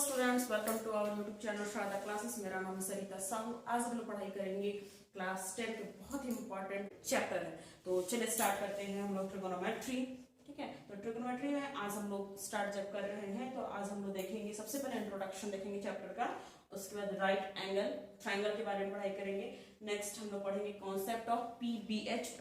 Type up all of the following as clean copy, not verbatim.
Students, welcome to our YouTube channel Shraddha classes. मेरा नाम है सरिता साहू। आज हम लोग पढ़ाई करेंगे क्लास 10 के बहुत ही इंपॉर्टेंट चैप्टर है। तो चलिए स्टार्ट करते हैं हम लोग ट्रिगोनोमेट्री। ठीक है, तो ट्रिगोनोमेट्री में आज हम लोग स्टार्ट जब कर रहे हैं तो आज हम लोग देखेंगे, सबसे पहले इंट्रोडक्शन देखेंगे चैप्टर का, उसके बाद राइट एंगल ट्राइंगल के बारे में पढ़ाई करेंगे। नेक्स्ट हम लोग पढ़ेंगे concept of PBH,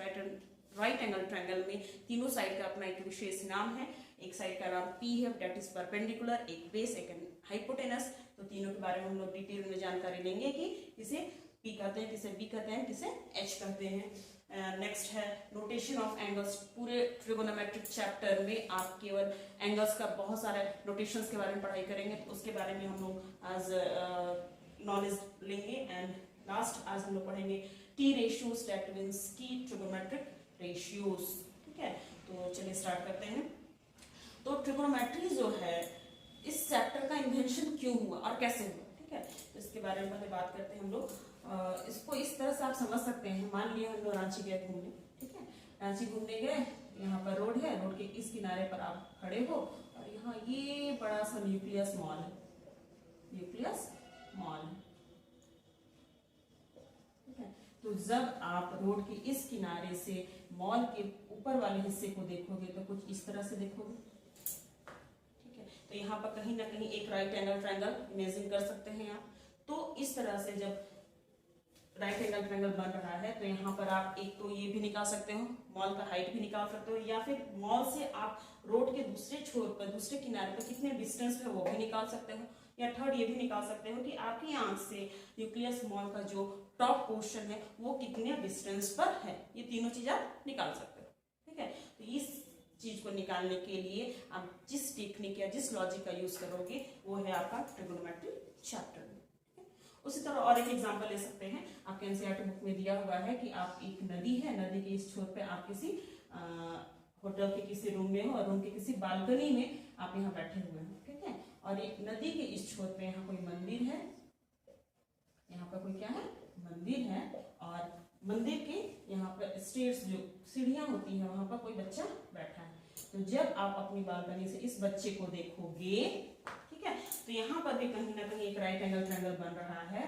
right angle triangle में तीनों साइड का अपना एक विशेष नाम है। एक साइड का नाम P है, डेट इज परपेंडिकुलर, एक बेस, एक हाइपोटेनस। तो तीनों के बारे में हम लोग डिटेल में जानकारी लेंगे कि किसे P कहते हैं, किसे B कहते हैं, किसे H कहते हैं। नेक्स्ट है नोटेशन ऑफ एंगल्स। पूरे ट्रिगोनोमेट्रिक चैप्टर में आप केवल एंगल्स का बहुत सारे नोटेशंस के बारे में पढ़ाई करेंगे, तो उसके बारे में हम लोग आज नॉलेज लेंगे। एंड लास्ट आज हम लोग पढ़ेंगे T रेशियोज, दैट मींस की ट्रिगोनोमेट्रिक रेशियोज। ठीक है, तो चलिए स्टार्ट करते हैं। तो ट्रिगोनोमेट्री जो है, इस चैप्टर का इन्वेंशन क्यों हुआ और कैसे हुआ, ठीक है, तो इसके बारे में पहले बात करते हैं हम लोग। इसको इस तरह से आप समझ सकते हैं। मान लिया हम लोग रांची गए घूमने, ठीक है, रांची घूमने गए, यहाँ पर रोड है, रोड के इस किनारे पर आप खड़े हो और यहाँ ये बड़ा सा न्यूक्लियस मॉल है, न्यूक्लियस मॉल है। ठीक है, तो जब आप रोड के इस किनारे से मॉल के ऊपर वाले हिस्से को देखोगे तो कुछ इस तरह से देखोगे। तो यहाँ पर कहीं ना कहीं एक राइट एंगल ट्रायंगल इमेजिन कर सकते हैं आप। तो इस तरह से जब राइट एंगल ट्रायंगल बन रहा है तो यहाँ पर आप एक तो ये भी निकाल सकते हो, मॉल का हाइट भी निकाल सकते हो, या फिर मॉल से आप रोड के दूसरे छोर पर, दूसरे किनारे पर कितने डिस्टेंस पे वो भी निकाल सकते हो, या थर्ड ये भी निकाल सकते हो कि आपकी आंख से न्यूक्लियस मॉल का जो टॉप पोर्शन है वो कितने डिस्टेंस पर है। ये तीनों चीज आप निकाल सकते हो। ठीक है, तो इस चीज को निकालने के लिए आप जिस टेक्निक या जिस लॉजिक का यूज करोगे वो है आपका ट्रिगोनोमेट्री चैप्टर में। उसी तरह और एक एग्जांपल ले सकते हैं। आपके एनसीईआरटी बुक में दिया हुआ है कि आप एक नदी है, नदी के इस छोर पे आप किसी होटल के किसी रूम में हो और रूम के किसी बालकनी में आप यहाँ बैठे हुए हो। ठीक है, और एक नदी के इस छोर पे यहाँ कोई मंदिर है, यहाँ पर कोई क्या है, मंदिर है, और मंदिर के यहाँ पर स्टेयर्स, जो सीढ़ियां होती है, वहां पर कोई बच्चा बैठा है। तो जब आप अपनी बालकनी से इस बच्चे को देखोगे, ठीक है, तो यहाँ पर भी कहीं ना कहीं एक राइट एंगल ट्रायंगल बन रहा है।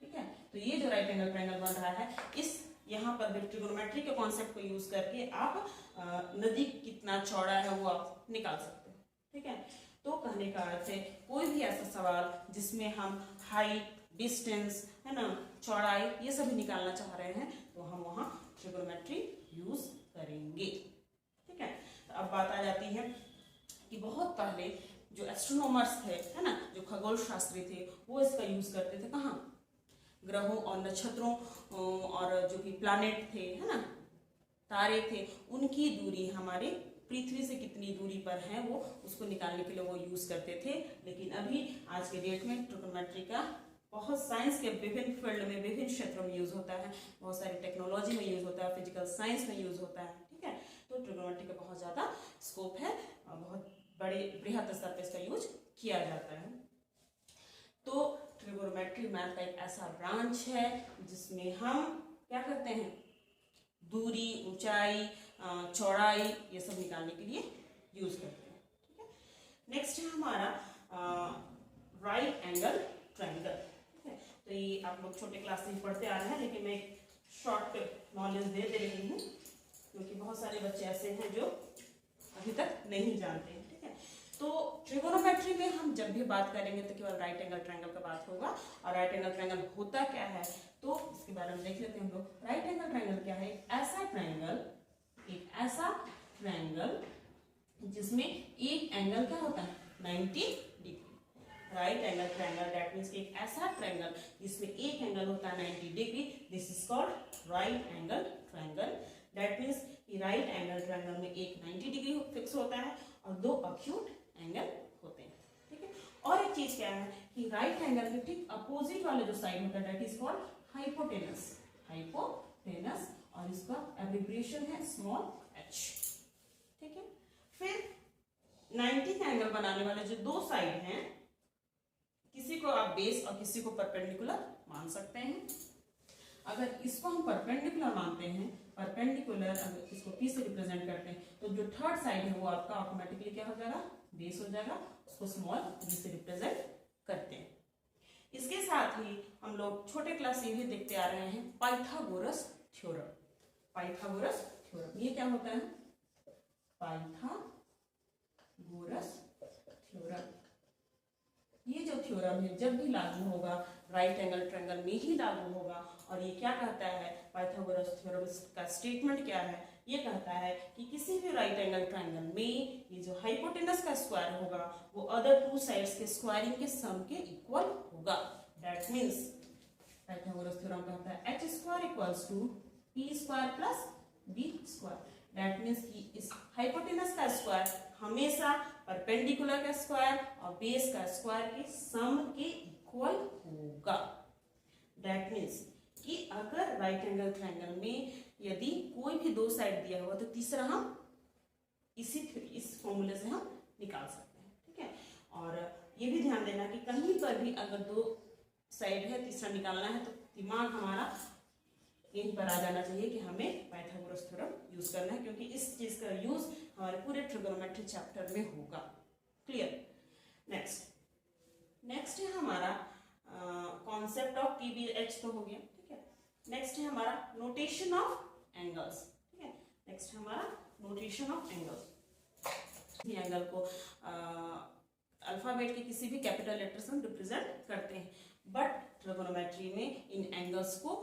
ठीक है, तो ये जो राइट एंगल ट्रायंगल बन रहा है, इस यहाँ पर भी ट्रिगोनोमेट्री के कॉन्सेप्ट को यूज करके आप नदी कितना चौड़ा है वो आप निकाल सकते हो। ठीक है, तो कहने का अर्थ है कोई भी ऐसा सवाल जिसमें हम हाइट, डिस्टेंस, है ना, चौड़ाई, ये सभी निकालना चाह रहे हैं तो हम वहां ट्रिगोनोमेट्री यूज करेंगे। ठीक है, तो अब बात आ जाती है कि बहुत पहले जो एस्ट्रोनॉमर्स थे, है ना, जो खगोल शास्त्री थे, वो इसका यूज करते थे कहाँ, ग्रहों और नक्षत्रों और जो भी प्लैनेट थे, है ना, तारे थे, उनकी दूरी हमारे पृथ्वी से कितनी दूरी पर है वो उसको निकालने के लिए वो यूज करते थे। लेकिन अभी आज के डेट में ट्रिगोनोमेट्री का बहुत साइंस के विभिन्न फील्ड में, विभिन्न क्षेत्रों में यूज होता है, बहुत सारी टेक्नोलॉजी में यूज होता है, फिजिकल साइंस में यूज होता है। ठीक है, तो ट्रिगोनोमेट्री का बहुत ज्यादा स्कोप है और बहुत बड़े बृहद स्तर पर इसका यूज किया जाता है। तो ट्रिगोनोमेट्री मैथ का एक ऐसा ब्रांच है जिसमें हम क्या करते हैं, दूरी, ऊंचाई, चौड़ाई, ये सब निकालने के लिए यूज करते हैं। ठीक है, नेक्स्ट है हमारा राइट एंगल ट्रायंगल। तो ये आप लोग छोटे क्लास से पढ़ते आ रहे हैं, लेकिन मैं एक शॉर्ट नॉलेज दे रही हूँ क्योंकि बहुत सारे बच्चे ऐसे हैं जो अभी तक नहीं जानते हैं। ठीक है, तो ट्रिगोनोमेट्री में हम जब भी बात करेंगे तो केवल राइट एंगल ट्रायंगल का बात होगा। और राइट एंगल ट्रायंगल होता क्या है तो इसके बारे में देख लेते हैं हम लोग। राइट एंगल ट्रायंगल क्या है, एक ऐसा ट्रायंगल जिसमें एक एंगल क्या होता है, 90 degree. Right angle triangle, that means एक ऐसा ट्रायंगल जिसमें एक एंगल होता है 90 degree, this is called right angle triangle. That means कि राइट एंगल ट्रायंगल में एक 90 डिग्री फिक्स होता है और दो अक्यूट एंगल होते हैं। ठीक है, और एक चीज क्या है कि राइट एंगल के ठीक अपोजिट वाले जो साइड होता है, that is called hypotenuse, hypotenuse, और इसका एब्रिविएशन है स्मॉल h। ठीक है, फिर 90 का एंगल बनाने वाले जो दो साइड हैं, किसी को आप बेस और किसी को परपेंडिकुलर मान सकते हैं। अगर इसको हम परपेंडिकुलर मानते हैं, परपेंडिकुलर अगर इसको P से रिप्रेजेंट करते हैं, तो जो थर्ड साइड है वो आपका ऑटोमेटिकली क्या हो जाएगा, बेस हो जाएगा, उसको स्मॉल b से रिप्रेजेंट करते हैं। इसके साथ ही हम लोग छोटे क्लास से भी देखते आ रहे हैं पाइथागोरस थ्योरम। पाइथागोरस थ्योरम ये क्या होता है? पाइथागोरस थ्योरम, ये जो थ्योरम है जब भी लागू होगा राइट एंगल ट्रायंगल में ही लागू होगा। और ये क्या कहता है? पाइथागोरस थ्योरम का स्टेटमेंट क्या है? ये कहता है कि किसी भी राइट एंगल ट्रायंगल में ये जो हाइपोटेनस का स्क्वायर होगा वो अदर टू साइड्स के स्क्वायरिंग के सम के इक्वल होगा। दैट मीन्स पाइथागोरस थ्योरम कहता है h square equals to p square plus b square. That means कि इस हाइपोटेनस का स्क्वायर हमेशा परपेंडिकुलर का स्क्वायर और बेस का स्क्वायर के सम के इक्वल होगा। दैट मीन्स कि अगर राइट एंगल ट्रायंगल में यदि कोई भी दो साइड दिया हुआ तो तीसरा हम इस फॉर्मूले से हम निकाल सकते हैं। ठीक है, और ये भी ध्यान देना कि कहीं पर भी अगर दो साइड है तीसरा निकालना है तो दिमाग हमारा यहीं पर आ जाना चाहिए कि हमें पाइथागोरस थ्योरम यूज करना है, क्योंकि इस चीज का यूज हमारे पूरे ट्रिगोनोमेट्री चैप्टर में होगा। क्लियर? नेक्स्ट है हमारा कॉन्सेप्ट ऑफ PBH तो हो गया। ठीक है, नेक्स्ट है हमारा नोटेशन ऑफ एंगल्स। ठीक है, नेक्स्ट है हमारा नोटेशन ऑफ एंगल्स। एंगल को अल्फाबेट के किसी भी कैपिटल लेटर से हम रिप्रेजेंट करते हैं, बट ट्रिगोनोमेट्री में इन एंगल्स को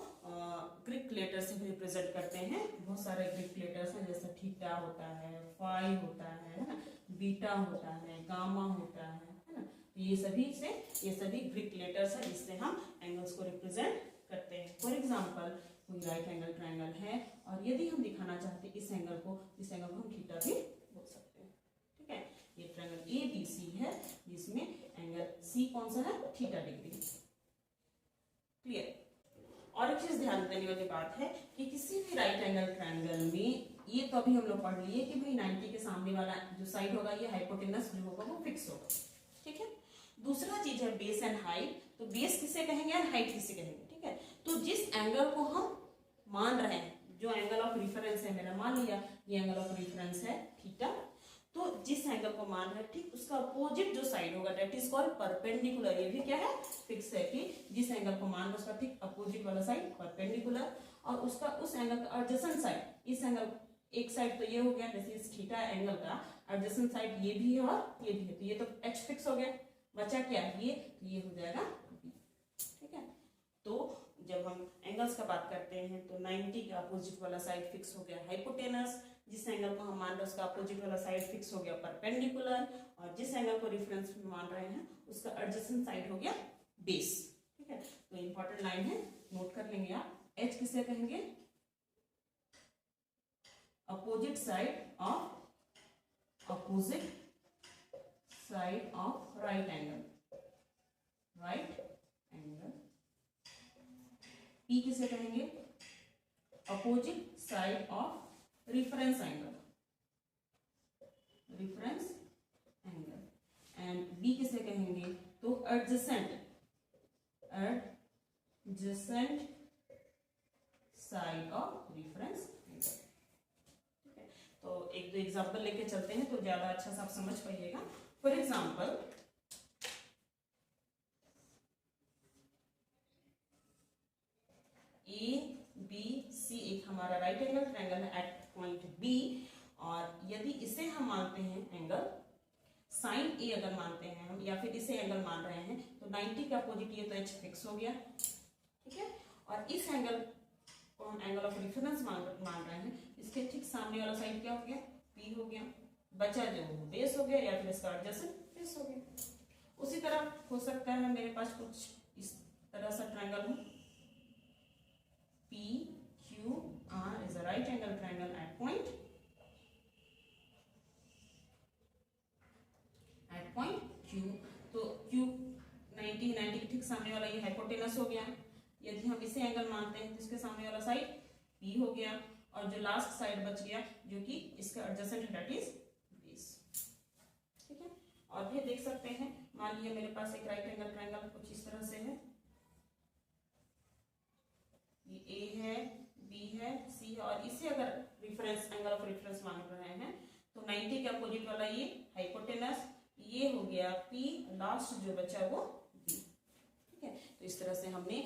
ग्रीक लेटर से भी रिप्रेजेंट करते हैं। बहुत सारे ग्रीक लेटर्स हैं, जैसे थीटा होता है, फाई होता है ना, बीटा होता है, गामा होता है ना। ये सभी ग्रीक लेटर्स हैं जिससे हम एंगल्स को रिप्रेजेंट करते हैं। फॉर एग्जांपल कोई राइट एंगल ट्रायंगल है और यदि हम दिखाना चाहते हैं इस एंगल को हम थीटा भी बोल सकते हैं। ठीक है, ये ट्रायंगल ABC है जिसमें एंगल C कौन सा है? Theta degree. क्लियर? और एक चीज ध्यान देने वाली बात है कि किसी भी राइट एंगल ट्रायंगल में ये तो अभी हम लोग पढ़ लिए कि भाई 90 के सामने वाला जो साइड होगा ये हाइपोटेनस जो होगा वो फिक्स होगा। ठीक है, दूसरा चीज है बेस एंड हाइट। तो बेस किसे कहेंगे और हाइट किसे कहेंगे? ठीक है, तो जिस एंगल को हम मान रहे हैं, जो एंगल ऑफ रेफरेंस है मेरा, मान लिया ये एंगल ऑफ रेफरेंस है थीटा, तो जिस एंगल को मान रहे हैं ठीक उसका अपोजिट जो साइड होगा दैट इज कॉल्ड परपेंडिकुलर। ये भी क्या है? फिक्स है कि जिस एंगल को मान रहे हैं उसका ठीक अपोजिट वाला साइड परपेंडिकुलर, और उसका उस एंगल का एडजेसेंट साइड, इस एंगल एक साइड तो ये हो गया, जैसे इस थीटा एंगल का एडजेसेंट साइड ये भी है और ये भी है, तो ये तो h फिक्स हो गया, बचा क्या? ये हो जाएगा b। ठीक है, तो जब हम एंगल्स का बात करते हैं तो 90 का अपोजिट वाला साइड फिक्स हो गया हाइपोटेनस, जिस एंगल को हम मान रहे हैं उसका अपोजिट वाला साइड फिक्स हो गया परपेंडिकुलर, और जिस एंगल को रेफरेंस में मान रहे हैं उसका एडजेसेंट साइड हो गया बेस। ठीक है, तो इंपॉर्टेंट लाइन है, नोट कर लेंगे आप। H किसे कहेंगे? Opposite side of right angle. P किसे कहेंगे? Opposite side of reference angle. And B किसे कहेंगे? तो adjacent side of reference angle. ठीक है, तो एक दो एग्जांपल लेके चलते हैं तो ज्यादा अच्छा से आप समझ पाइएगा। फॉर एग्जांपल ABC एक हमारा राइट एंगल ट्रायंगल है एट पॉइंट B, और यदि इसे हम मानते हैं एंगल साइन A अगर मानते हैं हम, या फिर इसे एंगल मान रहे हैं तो 90 का अपोजिट ये तो H फिक्स हो गया। ठीक है, और इस एंगल को हम एंगल ऑफ रेफरेंस मान रहे हैं, इसके ठीक सामने वाला साइड क्या हो गया? P हो गया, बचा जो वो बेस हो गया या फिर इसका एडजेसेंट बेस हो गया। उसी तरह हो सकता है मेरे पास कुछ इस तरह सा ट्रायंगल हो, PQR is a right angle triangle at point Q। तो Q 90 के ठीक सामने वाला ये हाइपोटेनस हो गया। यदि हम इसे एंगल मानते हैं तो इसके सामने वाला साइड P हो गया, और जो लास्ट साइड बच गया जो कि इसका एडजेसेंट है दैट इज बेस। ठीक है, और भी देख सकते हैं, मान लिया मेरे पास एक राइट एंगल ट्रायंगल कुछ इस तरह से है, ये A है, B है, C है, और इसे अगर रेफरेंस एंगल ऑफ रेफरेंस मान रहे हैं तो 90 के अपोजिट वाला ये हाइपोटेनस, ये हो गया P, लास्ट जो बचा वो तो इस तरह से हमने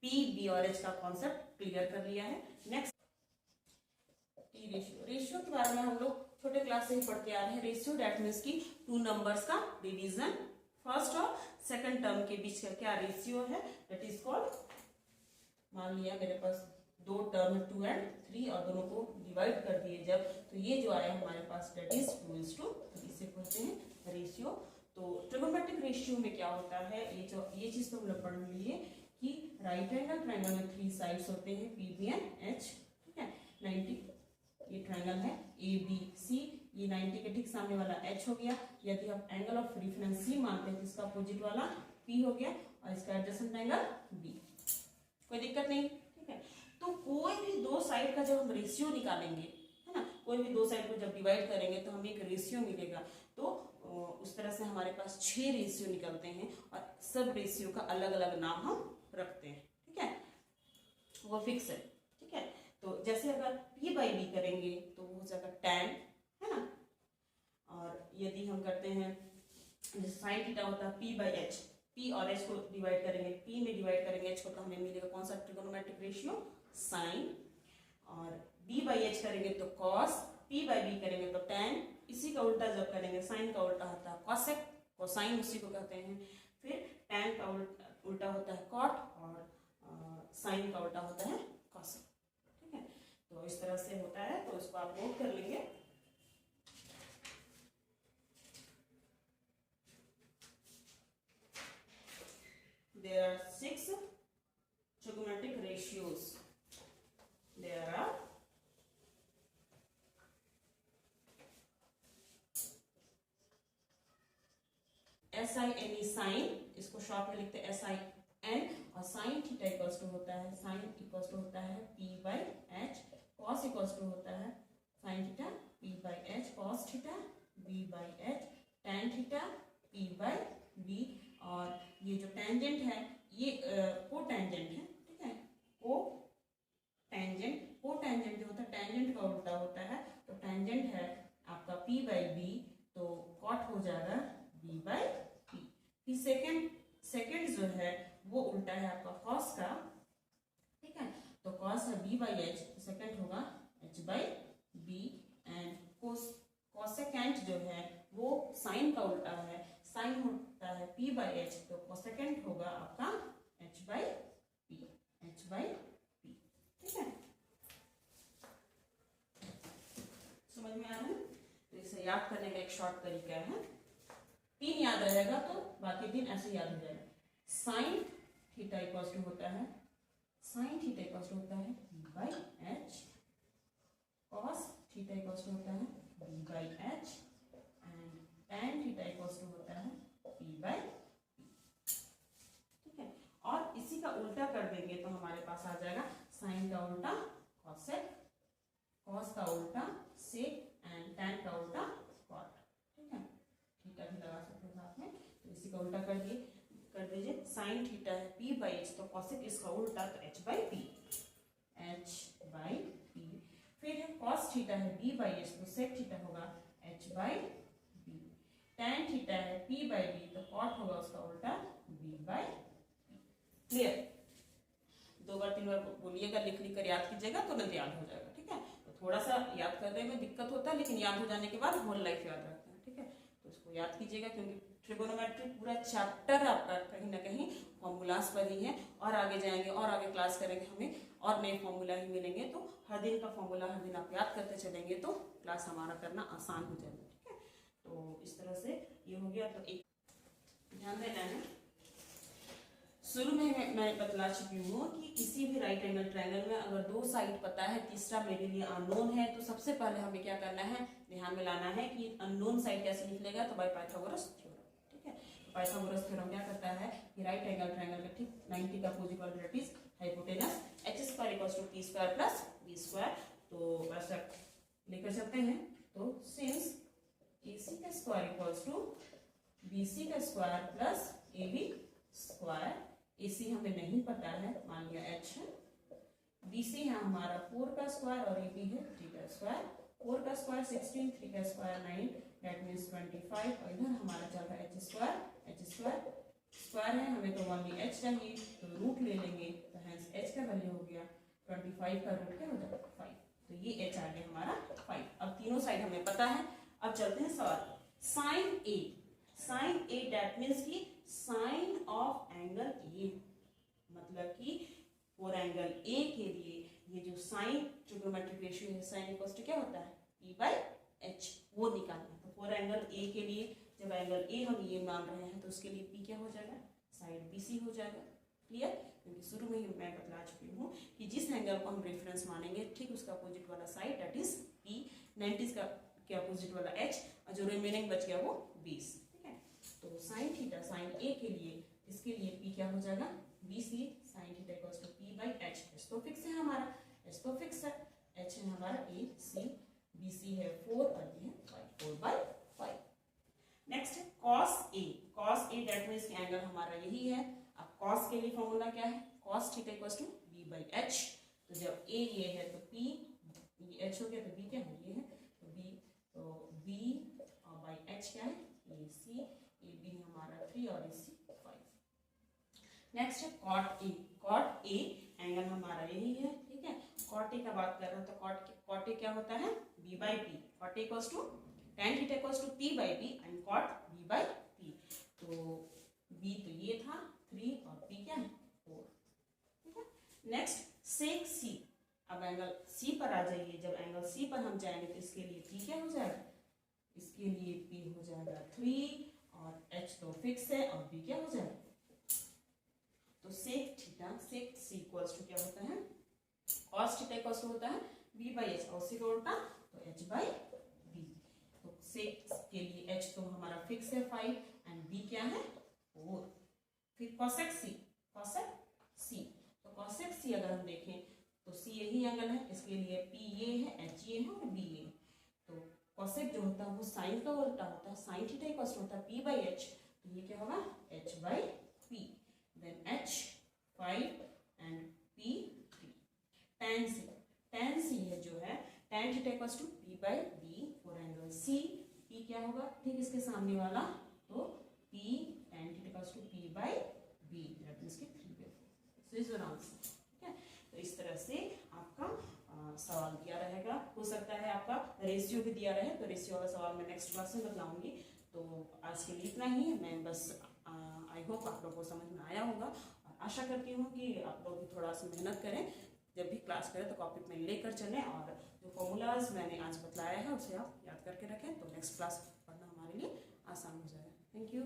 पी, बी और एच का कॉन्सेप्ट क्लियर कर लिया है। Next T ratio. रेशियो के बारे में हम लोग छोटे क्लास से ही पढ़ते आ रहे हैं। रेशियो दैट मीन्स की टू नंबर्स का डिवीजन, फर्स्ट और सेकंड टर्म के बीच का क्या रेशियो है, दैट इज कॉल्ड, मान लिया मेरे पास दो टर्म 2 और 3 और दोनों को डिवाइड कर दिए जब, तो ये जो आया हमारे पास दैट इज 2:3, इसे कहते हैं रेशियो। तो ट्रिगोनोमेट्रिक रेशियो में क्या होता है, ये चीज तो हम लोग पढ़ लिए कि राइट एंगल ट्रायंगल में 3 साइड्स होते हैं, पी, बी एंड एच, ठीक है। 90 ये ट्रायंगल है ए बी सी, ये 90 के ठीक सामने वाला एच हो गया। यदि आप एंगल ऑफ रेफरेंस सी मानते हैं तो इसका अपोजिट वाला पी हो गया और इसका एडजेसेंट एंगल बी। कोई दिक्कत नहीं, ठीक है। तो कोई भी दो साइड का जब हम रेशियो निकालेंगे, है ना, कोई भी दो साइड को जब डिवाइड करेंगे तो हमें एक रेशियो मिलेगा। तो उस तरह से हमारे पास 6 रेशियो निकलते हैं और सब रेशियो का अलग अलग नाम हम रखते हैं, ठीक है, वो फिक्स है, ठीक है। तो जैसे अगर p बाई बी करेंगे तो वो हो जाएगा tan, है ना, और यदि हम करते हैं जैसे साइन थीटा होता है p बाई एच, p और h को डिवाइड करेंगे, p में डिवाइड करेंगे h को, तो हमें मिलेगा कौन सा ट्रिगोनोमेट्रिक रेशियो, साइन, और b बाई एच करेंगे तो cos, p बाई बी करेंगे तो tan, इसी का उल्टा जब करेंगे साइन का उल्टा होता है cosec, कोसाइन उसी को कहते हैं, फिर tan का उल्टा होता है cot और साइन का उल्टा होता है cosec, ठीक है। तो इस तरह से होता है, तो इसको आप नोट कर लेंगे। There are 6 trigonometric ratios. There are SIN sine, इसको शॉर्ट में लिखते हैं SIN, और साइन थीटा इक्वल्स टू होता है, साइन इक्वल्स टू होता है P by H, cos equals to होता है sine theta P by H cos theta B by H, tan theta P by B, और ये जो टेंजेंट है ये को टेंजेंट है, ठीक है, को टेंजेंट जो होता है टेंजेंट का उल्टा होता है, तो टेंजेंट है आपका P बाई बी, तो कॉट हो जाएगा B बाई पी। फिर सेकेंड जो है वो उल्टा है आपका कॉस का, ठीक है, तो कॉस है B बाई एच, सेकेंड होगा H by B, and cosecant जो है वो साइन का उल्टा है, साइन होता है P बाई एच, तो कोसेकेंट होगा आपका H बाई पी, ठीक है। समझ में आ रहा है? तो इसे याद करने का एक शॉर्ट तरीका है, 3 याद रहेगा तो बाकी 3 ऐसे याद हो जाएगा। साइन थीटा इक्वल्स टू होता है B by H, cos theta equals to होता है B by H, and tan theta equals to होता है P बाई पी, ठीक है। और इसी का उल्टा कर देंगे तो हमारे पास आ जाएगा साइन का उल्टा कॉसेक, कॉस का उल्टा सेक, एंड tan का उल्टा कॉट, ठीक है। थीटा भी लगा सकते हैं साथ में, तो इसी का उल्टा कर दीजिए। साइन थीटा है P बाई एच, तो कॉसेक इसका उल्टा तो H बाई पी, फिर है कॉस थीटा है B बाई एच, तो सेक थीटा होगा H by B, tan theta है P बाई बी, तो कॉट होगा उसका उल्टा B बाई पी। क्लियर? 2 बार 3 बार बोलिएगा, लिख कर याद कीजिएगा, तुरंत याद हो जाएगा, ठीक है। तो थोड़ा सा याद करने में दिक्कत होता है, लेकिन याद हो जाने के बाद होल लाइफ याद रहता है, ठीक है। तो इसको याद कीजिएगा, क्योंकि ट्रिगोनोमेट्री पूरा चैप्टर आपका कहीं ना कहीं फॉर्मूलाज पर ही है, और आगे जाएंगे और आगे क्लास करेंगे, हमें और नए फॉर्मूला ही मिलेंगे, तो हर दिन का फॉर्मूला हर दिन आप याद करते चलेंगे तो क्लास हमारा करना आसान हो जाएगा, ठीक है। तो इस तरह से ये हो गया। तो एक ध्यान देना है, शुरू में मैं बतला चुकी हूँ कि किसी भी राइट एंगल ट्रायंगल में अगर 2 साइड पता है, तीसरा मेरे लिए अननोन है, तो सबसे पहले हमें क्या करना है, ध्यान में लाना है कि अननोन साइड कैसे निकलेगा, तो बाय पाइथागोरस थ्योरम, ठीक है। तो पाइथागोरस थ्योरम क्या करता है कि राइट एंगल ट्रायंगल के ठीक 90 का अपोजिट वाला that is hypotenuse, h² equals to t² plus b², तो ऐसा लेकर चलते हैं। तो सिंस ac का स्क्वायर इक्वल्स टू bc का स्क्वायर प्लस ab², AC हमें नहीं पता है, मान लिया h है, BC है हमारा 4 का स्क्वायर और AB है 3 का स्क्वायर, 4 का स्क्वायर 16, 3 का स्क्वायर 9, दैट मीन्स 25, और इधर हमारा चल रहा है h² स्क्वायर है, हमें तो ओनली h चाहिए, तो रूट ले लेंगे, तो हेंस h का वैल्यू हो गया 25 का रूट क्या हो जाएगा 5, तो ये h आ गया हमारा 5। अब तीनों साइड हमें पता है। अब चलते हैं सवाल sine a। Sine a that means की साइन ऑफ एंगल a, मतलब कि फॉर एंगल a के लिए ये जो साइन ट्रिग्नोमेट्रिक रेशियो है साइन इक्वल टू क्या होता है p/h, वो निकालना है। तो फॉर एंगल a के लिए जब एंगल a हम ये मान रहे हैं तो उसके लिए p क्या हो जाएगा, साइड BC हो जाएगा। क्लियर, क्योंकि शुरू में ही मैं बतला चुकी हूँ कि जिस एंगल को हम रेफरेंस मानेंगे ठीक उसका अपोजिट वाला साइड दैट इज p, 90 का अपोजिट वाला h, और जो रिमेनिंग बच गया वो 20। ठीक है, तो साइन थीटा साइन a के लिए इसके लिए p क्या हो जाएगा BC, sine theta equals to p/h। h तो फिक्स है हमारा, h तो फिक्स है, h है हमारा AC, BC है 4 और ये है 5, 4/5। नेक्स्ट है cos A। cos A that means angle हमारा यही है। अब cos के लिए फॉर्मूला क्या है, cos theta equals to b/h। तो जब A ये है तो p, ये h हो गया तो b क्या है ये है, तो b और बाई h क्या है AC, AB हमारा 3 और AC 5। नेक्स्ट है cot A। cot A angle हमारा यही है। ठीक है, cot A का बात कर रहे हैं तो cot A क्या होता है b/p। cot A equals to tan theta equals to p/p and cot b/p। तो b तो ये था 3 और p क्या है 4। ठीक है, नेक्स्ट sec C। अब एंगल C पर आ जाइए, जब एंगल C पर हम जाएंगे तो इसके लिए p क्या हो जाएगा, इसके लिए p हो जाएगा 3 और h तो फिक्स है और b क्या हो जाएगा, तो sec theta sec C equals to क्या होता है cos थीटा इक्वल्स टू होता है b/h, और c का उल्टा तो h/b। तो sec के लिए h तो हमारा फिक्स है 5 एंड b क्या है 4। फिर cosec C। cosec C, तो cosec C अगर हम देखें तो c यही एंगल है, इसके लिए p ये है, h ये है और b ये है। तो cosec जो होता है वो साइन का उल्टा होता है, साइन थीटा इक्वल्स होता है p/h, तो ये क्या होगा h/p। देन h 5 एंड p 3। tan C। tan C है जो है tan theta equals to p/b for angle C। p क्या होगा ठीक इसके सामने वाला, तो p tan theta equals to p/b that means कि 3/4। So is your answer. ठीक है, तो इस तरह से आपका सवाल दिया रहेगा। हो सकता है आपका रेशियो भी दिया रहे, तो रेशियो वाला सवाल मैं नेक्स्ट क्लास में बताऊंगी। तो आज के लिए इतना ही है। मैं बस आई होप आप लोगों को समझ में आया होगा और आशा करती हूँ कि आप लोग भी थोड़ा सा मेहनत करें, जब भी क्लास करें तो कॉपी में लेकर चलें और जो फॉर्मूलाज मैंने आज बतलाया है उसे आप याद करके रखें, तो नेक्स्ट क्लास पढ़ना हमारे लिए आसान हो जाएगा। Thank you.